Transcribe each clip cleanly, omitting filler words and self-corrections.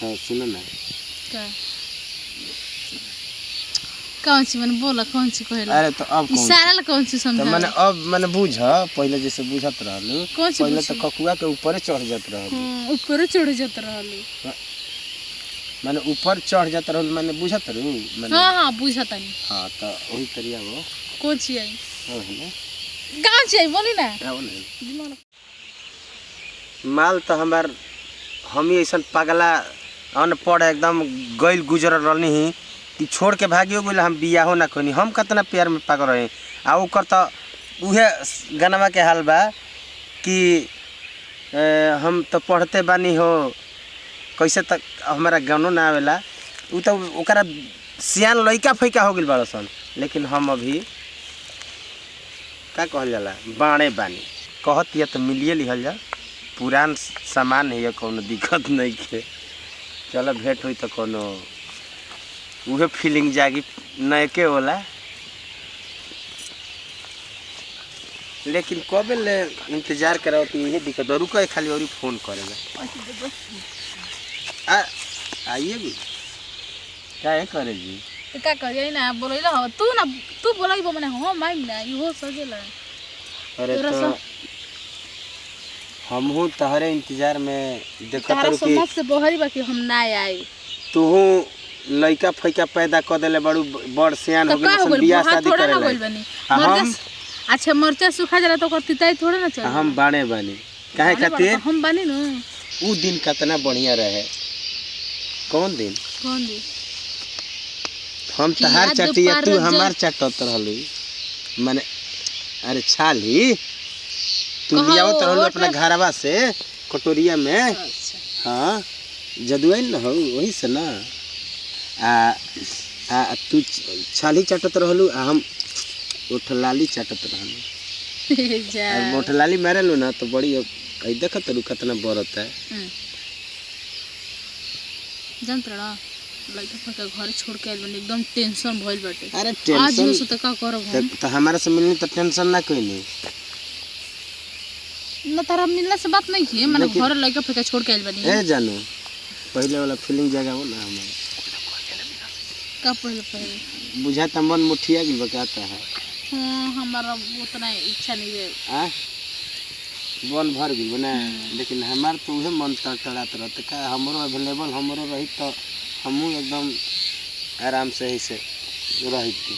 हाँ सुनो ना क्या कौन सी मैंने बोला कौन सी कहला। अरे तो अब इशारा ला कौन सी तो समझा मैंने अब मैंने बुझ पहले जैसे बुझत रहलू पहले तो ककुआ के ऊपर चढ़ जात रहलू ऊपर चढ़ जात रहलू मैंने ऊपर चढ़ जात रहलू मैंने बुझत रहू मैंने हां बुझता नहीं। हां तो वही तरिया वो कौन सी आई हो है कहां से आई बोली ना माल तो हमार हम ही ऐसा पगला अनपढ़ एकदम गइल गुजर रहनी ही कि छोड़ के भागियो गइल हम बियाहो ना कोनी हम कितना प्यार में पागल रहे आ ओकर तो उहे गनमा के हाल बा कि हम तो पढ़ते बानी हो कैसे तक हमारा गानो ना आवेला उ तो ओकरा सियान लइका फैका हो गइल बड़ा सन लेकिन हम अभी का कहल जाला बाणे बानी कहत या तो मिलिए लिहल जा पुरान सामान है कोनो दिक्कत नहीं के चलो भेंट हुई तो कोनो उहे फीलिंग जागी नयके होला लेकिन कब ले इंतजार कराओ कि यही दिक्कत रुको खाली और फोन करेगा आइए भी क्या है करे जी तो का करिए ना बोलैला हो तू बोलाई बो मने हो माइम ना इहो सजेला। अरे तो हम हूँ तहरे इंतजार में देखत रहो कि समझ से बहरी बा कि हम ना आई तू लइका फैका पैदा कर देले बड़ू बड़ सियान हो गेल बियाह शादी करे बनी हम अच्छा मरचा सुखा जाला तो कर तिताई थोड़े ना चल हम बाणे बानी काहे खातिर हम बानी न उ दिन कितना बढ़िया रहे कौन दिन हम तहार चटिया तू हमार चटत रहलू माने अरे छाली तू लियावत रहलू अपना घरवा से कटोरिया में। अच्छा। हाँ जदुआइन न हो वही से ना तू छाली चटत रहलू हम ओठलाली चटत रहलू ओठलाली मारेलू ना तो बड़ी देखत रहू कितना बरत है जंत्रणा लइका फका घर छोड़ के आइल बनी एकदम टेंशन भइल बाटे। अरे टेंशन आज हो त का करब हम तो हमारे से मिलनी तो टेंशन ना कोई नहीं न तारा मिलने से बात नहीं की माने घर लइका फका छोड़ के आइल बनी ए जानू पहले वाला फीलिंग जगाओ ना हमारे का पहले बुझाता मन मुठिया गिल बकाता है। हां हमारा उतना इच्छा नहीं है बन भर गिल बना लेकिन हमार तो उहे मन तड़तड़ात रहत का हमरो अवेलेबल हमरो रही तो हमहू एकदम आराम से ऐसे रही थी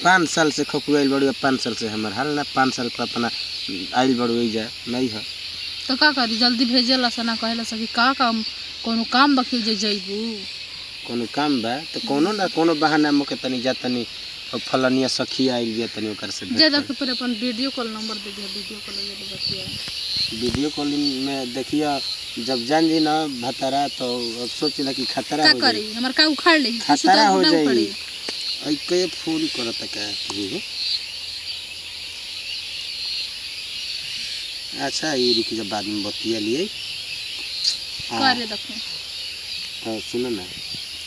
5 साल से खपुआइल बड़ू 5 साल से हमार हाल ना 5 साल पर अपना आइल बड़ू जा नहीं है तो का करी जल्दी भेजेला सना कहला सकी का काम कोनो काम बखिल जे जइबू कोनो काम बा तो कोनो ना कोनो बहाना मके तनी जा तनी फलनिया सखी आइल बिया तनी ओकर से जे देख पर अपन वीडियो कॉल नंबर दे दिया वीडियो कॉल ले बतिया वीडियो कॉलिंग में देखिया जब जान जी ना भतरा तो अब सोचला कि खतरा हो जाई का हमर का उखाड़ ले खतरा हो जाई आई के फोन करत का अच्छा ये रुकी जब बाद में बतिया लिए करे देखो हां सुनो ना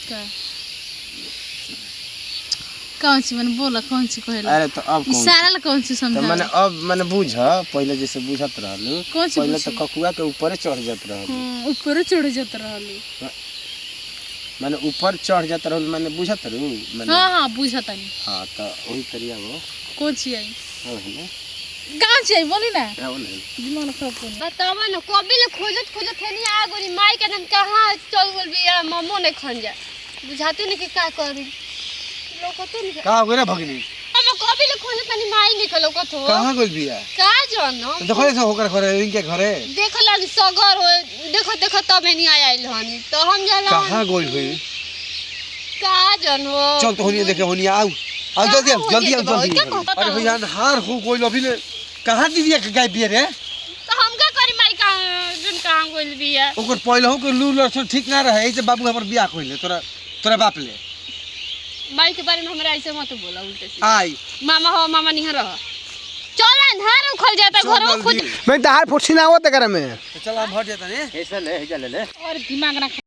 क्या कौन सी मैंने बोला कौन सी कहला। अरे तो अब इशारा ला कौन सी समझा तो मैंने अब मैंने बुझ पहले जैसे बुझत रहलू पहले तो ककुआ के ऊपर चढ़ जात रहलू ऊपर चढ़ जात रहलू मैंने ऊपर चढ़ जात रहलू मैंने बुझत रहू मैंने हां बुझता नहीं। हां तो वही तरिया वो कौन सी आई हो ना कहां से आई बोली ना हो ना दिमाग खराब कर बतावा ना कभी ले खोजत है नहीं आ गोरी माई के हम कहां चल गेल बिया मम्मो ने खन जा बुझाते नहीं कि का करी लोकतो नहीं का हो रे भगनी हम कभी ले खोजत नहीं माई निकलो कथो कहां गेल बिया का जानो देखो ऐसा होकर घरे इनके घरे देखला सगर हो देखो तब नहीं आइल हनी तो हम जाला कहां गोल हुई का जानो चल तो होनी देखे होनी आओ जल्दी अरे भैया हार हो कोई अभी ले कहां दीदिया के गाय बिया रे तो हम का करी माई का जन कहां गोल बिया ओकर पहले हो के लू लक्षण ठीक ना रहे ऐसे बाबू हमर बियाह कइले तोरा बाप ले माई के बारे में हमरा ऐसे मत बोला उल्टे से आई मामा हो मामा नहीं रह चल अंधार उखल जाता घर खुद मैं तो हार फुटसी ना होत करे में चल हम हट जाता नहीं ऐसा ले ले और दिमाग ना